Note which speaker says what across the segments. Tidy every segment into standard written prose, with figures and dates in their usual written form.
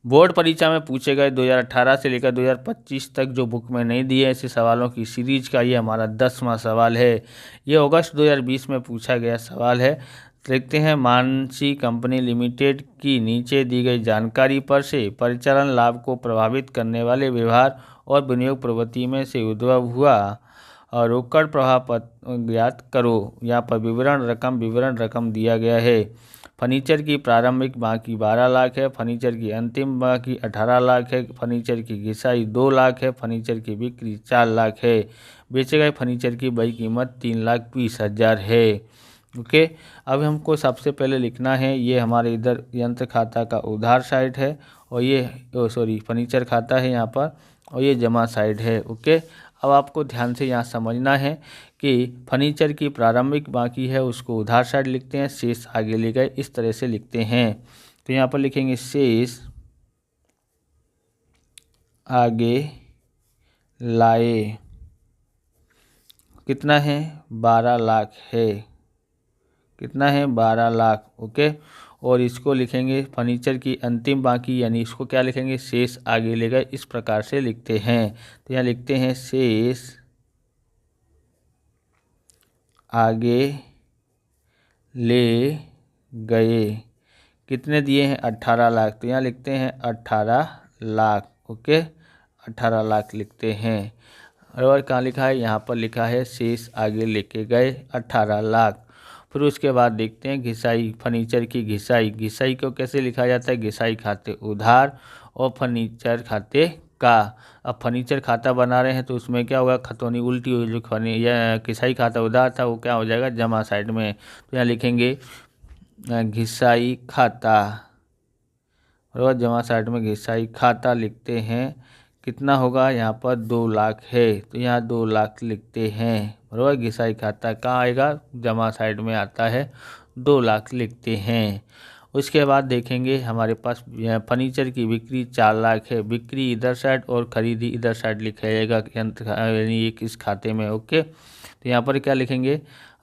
Speaker 1: Board परीक्षा में पूछे गए 2018 से लेकर 2025 तक जो बुक में नहीं दिए ऐसे सवालों की सीरीज का ये हमारा 10वां सवाल है। ये अगस्त 2020 में पूछा गया सवाल है। देखते हैं, मानसी कंपनी लिमिटेड की नीचे दी गई जानकारी पर से परिचालन लाभ को प्रभावित करने वाले व्यवहार और विनियोग प्रवृत्ति में से उद्भव हुआ और रोकड़ प्रवाह ज्ञात करो। यहाँ पर विवरण रकम दिया गया है। फर्नीचर की प्रारंभिक बाकी 12 लाख है, फर्नीचर की अंतिम बाकी 18 लाख है, फर्नीचर की घिसाई 2 लाख है, फर्नीचर की बिक्री 4 लाख है, बेचे गए फर्नीचर की बही कीमत 3,20,000 है। ओके, अब हमको सबसे पहले लिखना है, ये हमारे इधर यंत्र खाता का उधार साइड है और ये फर्नीचर खाता है यहाँ पर, और ये जमा साइड है। ओके, अब आपको ध्यान से यहाँ समझना है कि फर्नीचर की प्रारंभिक बाकी है उसको उधार साइड लिखते हैं, शेष आगे ले गए इस तरह से लिखते हैं। तो यहाँ पर लिखेंगे शेष आगे लाए, कितना है 12 लाख है, कितना है 12 लाख। ओके, और इसको लिखेंगे फर्नीचर की अंतिम बाकी, यानी इसको क्या लिखेंगे, शेष आगे ले गए, इस प्रकार से लिखते हैं। तो यहाँ लिखते हैं शेष आगे ले गए, कितने दिए हैं 18 लाख, तो यहाँ लिखते हैं 18 लाख। ओके, 18 लाख लिखते हैं। और कहाँ लिखा है, यहाँ पर लिखा है शेष आगे लेके गए 18 लाख। फिर उसके बाद देखते हैं घिसाई, फर्नीचर की घिसाई को कैसे लिखा जाता है, घिसाई खाते उधार और फर्नीचर खाते का। अब फर्नीचर खाता बना रहे हैं तो उसमें क्या होगा, खतौनी उल्टी हुई, जो घिसाई खाता उधार था वो क्या हो जाएगा, जमा साइड में। तो यहाँ लिखेंगे घिसाई खाता, और जमा साइड में घिसाई खाता लिखते हैं। कितना होगा, यहाँ पर 2 लाख है तो यहाँ 2 लाख लिखते हैं, बराबर। घिसाई खाता कहाँ आएगा, जमा साइड में आता है, 2 लाख लिखते हैं। उसके बाद देखेंगे हमारे पास फर्नीचर की बिक्री 4 लाख है, बिक्री इधर साइड और खरीदी इधर साइड लिखा जाएगा यंत्र यानी एक इस खाते में। ओके, तो यहाँ पर क्या लिखेंगे,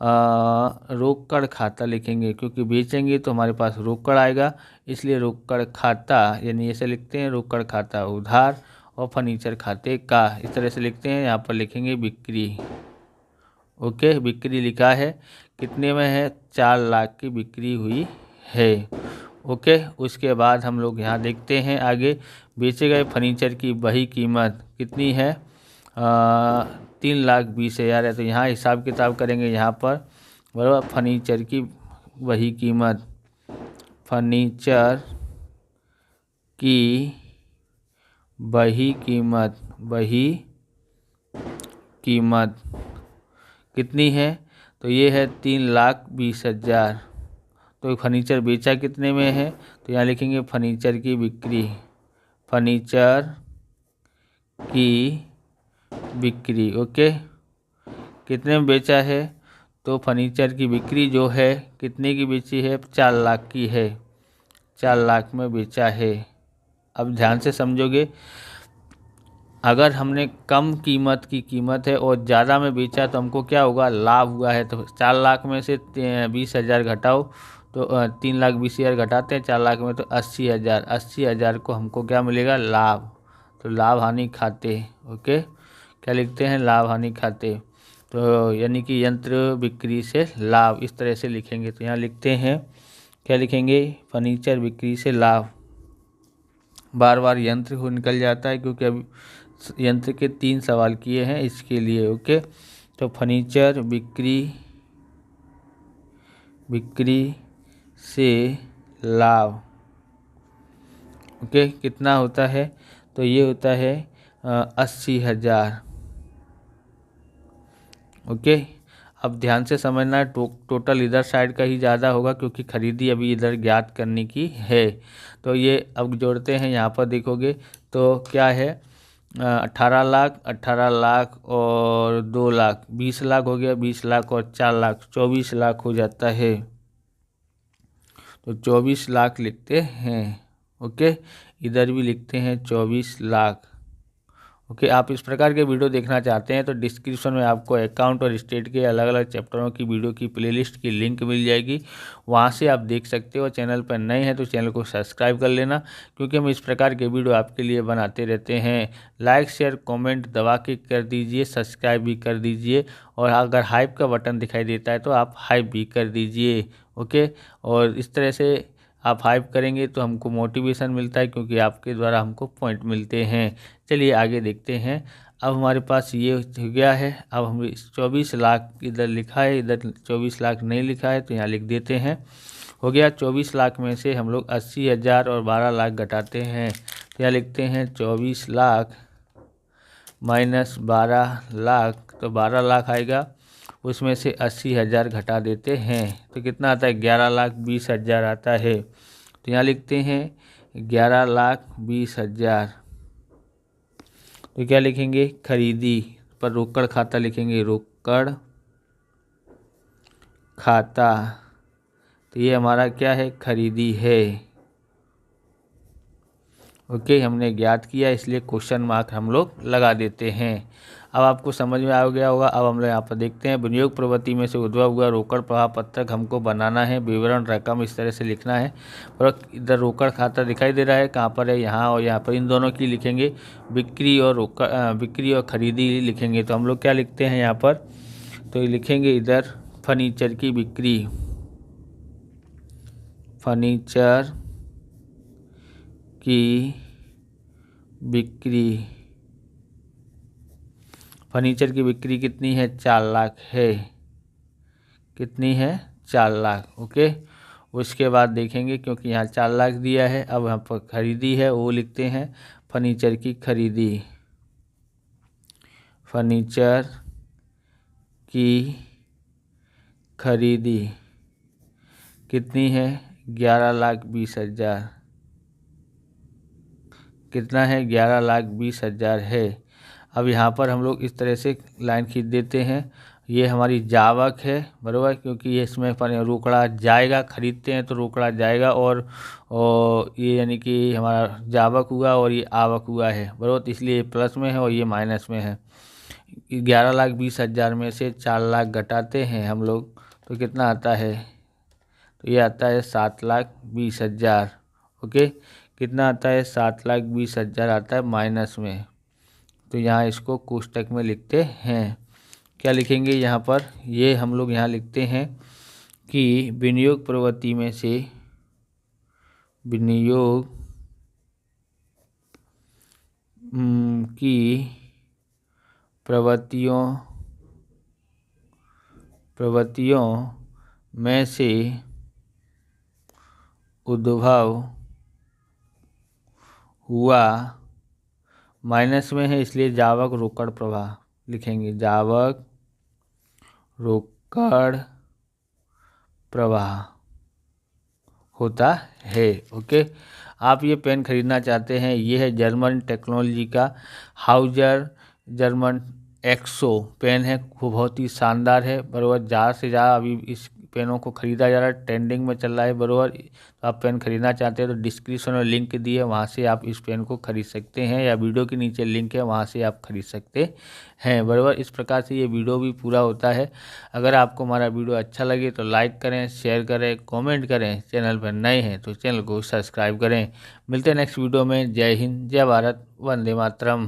Speaker 1: रोकड़ खाता लिखेंगे, क्योंकि बेचेंगे तो हमारे पास रोकड़ आएगा, इसलिए रोकड़ खाता यानी ऐसे लिखते हैं, रोकड़ खाता उधार और फर्नीचर खाते का, इस तरह से लिखते हैं। यहाँ पर लिखेंगे बिक्री। ओके, बिक्री लिखा है, कितने में है, 4 लाख की बिक्री हुई है। ओके, उसके बाद हम लोग यहाँ देखते हैं आगे, बेचे गए फर्नीचर की बही कीमत कितनी है, 3,20,000 है। तो यहाँ हिसाब किताब करेंगे यहाँ पर, बराबर। फर्नीचर की बही कीमत, फर्नीचर की बही कीमत कितनी है, तो ये है 3,20,000। तो फर्नीचर बेचा कितने में है, तो यहाँ लिखेंगे फर्नीचर की बिक्री, फर्नीचर की बिक्री। ओके, कितने में बेचा है, तो फर्नीचर की बिक्री जो है कितने की बेची है, 4 लाख की है, 4 लाख में बेचा है। अब ध्यान से समझोगे, अगर हमने कम कीमत है और ज़्यादा में बेचा तो हमको क्या होगा, लाभ हुआ है। तो 4 लाख में से 20,000 घटाओ, तो 3,20,000 घटाते हैं 4 लाख में, तो 80,000 को हमको क्या मिलेगा, लाभ। तो लाभ हानि खाते। ओके, क्या लिखते हैं, लाभ हानि खाते। तो यानी कि यंत्र बिक्री से लाभ, इस तरह से लिखेंगे। तो यहाँ लिखते हैं, क्या लिखेंगे, फर्नीचर बिक्री से लाभ। बार बार यंत्र को निकल जाता है क्योंकि अब यंत्र के 3 सवाल किए हैं इसके लिए। ओके, तो फर्नीचर बिक्री से लाभ। ओके, कितना होता है, तो ये होता है 80,000। ओके, अब ध्यान से समझना है, टोटल इधर साइड का ही ज़्यादा होगा क्योंकि खरीदी अभी इधर ज्ञात करने की है। तो ये अब जोड़ते हैं, यहाँ पर देखोगे तो क्या है, 18 लाख और 2 लाख, 20 लाख हो गया, 20 लाख और 4 लाख 24 लाख हो जाता है। तो 24 लाख लिखते हैं। ओके, इधर भी लिखते हैं 24 लाख। ओके, आप इस प्रकार के वीडियो देखना चाहते हैं तो डिस्क्रिप्शन में आपको अकाउंट और स्टेट के अलग अलग चैप्टरों की वीडियो की प्लेलिस्ट की लिंक मिल जाएगी, वहां से आप देख सकते हो। चैनल पर नए हैं तो चैनल को सब्सक्राइब कर लेना, क्योंकि हम इस प्रकार के वीडियो आपके लिए बनाते रहते हैं। लाइक शेयर कमेंट दबा के कर दीजिए, सब्सक्राइब भी कर दीजिए, और अगर हाइप का बटन दिखाई देता है तो आप हाइप भी कर दीजिए। ओके, और इस तरह से आप हाइप करेंगे तो हमको मोटिवेशन मिलता है, क्योंकि आपके द्वारा हमको पॉइंट मिलते हैं। चलिए आगे देखते हैं। अब हमारे पास ये हो गया है। अब हम 24 लाख इधर लिखा है, इधर 24 लाख नहीं लिखा है तो यहाँ लिख देते हैं। हो गया 24 लाख में से हम लोग 80,000 और 12 लाख घटाते हैं, तो यहाँ लिखते हैं 24 लाख माइनस 12 लाख, तो 12 लाख आएगा। उसमें से 80,000 घटा देते हैं तो कितना आता है, 11,20,000 आता है। तो यहाँ लिखते हैं 11,20,000। तो क्या लिखेंगे, खरीदी पर रोकड़ खाता लिखेंगे, रोकड़ खाता। तो ये हमारा क्या है, खरीदी है। ओके, हमने ज्ञात किया इसलिए क्वेश्चन मार्क हम लोग लगा देते हैं। अब आपको समझ में आ गया होगा। अब हम लोग यहाँ पर देखते हैं, विनियोग प्रवृत्ति में से उद्भव हुआ रोकड़ प्रवाह पत्रक हमको बनाना है। विवरण रकम इस तरह से लिखना है, और इधर रोकड़ खाता दिखाई दे रहा है, कहाँ पर है, यहाँ और यहाँ पर। इन दोनों की लिखेंगे, बिक्री और बिक्री और खरीदी लिखेंगे। तो हम लोग क्या लिखते हैं यहाँ पर, तो लिखेंगे इधर फर्नीचर की बिक्री, फर्नीचर की बिक्री। फर्नीचर की बिक्री कितनी है, 4 लाख है। कितनी है, 4 लाख। ओके, उसके बाद देखेंगे, क्योंकि यहाँ 4 लाख दिया है, अब यहाँ पर खरीदी है वो लिखते हैं फर्नीचर की खरीदी, फर्नीचर की खरीदी कितनी है, 11,20,000। कितना है, 11,20,000 है। अब यहाँ पर हम लोग इस तरह से लाइन खींच देते हैं। ये हमारी जावक है, बराबर, क्योंकि ये इसमें रोकड़ा जाएगा, खरीदते हैं तो रोकड़ा जाएगा, और ये यानी कि हमारा जावक हुआ और ये आवक हुआ है, बराबर। तो इसलिए ये प्लस में है और ये माइनस में है। 11,20,000 में से 4 लाख घटाते हैं हम लोग तो कितना आता है, तो ये आता है 7,20,000। ओके, कितना आता है, 7,20,000 आता है माइनस में। तो यहाँ इसको कोष्टक में लिखते हैं। क्या लिखेंगे यहाँ पर, ये हम लोग यहाँ लिखते हैं कि विनियोग प्रवृत्ति में से, विनियोग की प्रवृत्तियों में से उद्भव हुआ, माइनस में है इसलिए जावक रोकड़ प्रवाह लिखेंगे, जावक रोकड़ प्रवाह होता है। ओके, आप ये पेन खरीदना चाहते हैं, ये है जर्मन टेक्नोलॉजी का हाउजर जर्मन एक्सो पेन है, बहुत ही शानदार है, बराबर। ज़्यादा से ज़्यादा अभी इस पेनों को ख़रीदा जा रहा है, ट्रेंडिंग में चल रहा है, बराबर। तो आप पेन खरीदना चाहते हैं तो डिस्क्रिप्शन में लिंक दी है, वहाँ से आप इस पेन को खरीद सकते हैं, या वीडियो के नीचे लिंक है, वहाँ से आप खरीद सकते हैं, बराबर। इस प्रकार से ये वीडियो भी पूरा होता है। अगर आपको हमारा वीडियो अच्छा लगे तो लाइक करें, शेयर करें, कमेंट करें। चैनल पर नए हैं तो चैनल को सब्सक्राइब करें। मिलते हैं नेक्स्ट वीडियो में। जय हिंद, जय भारत, वंदे मातरम।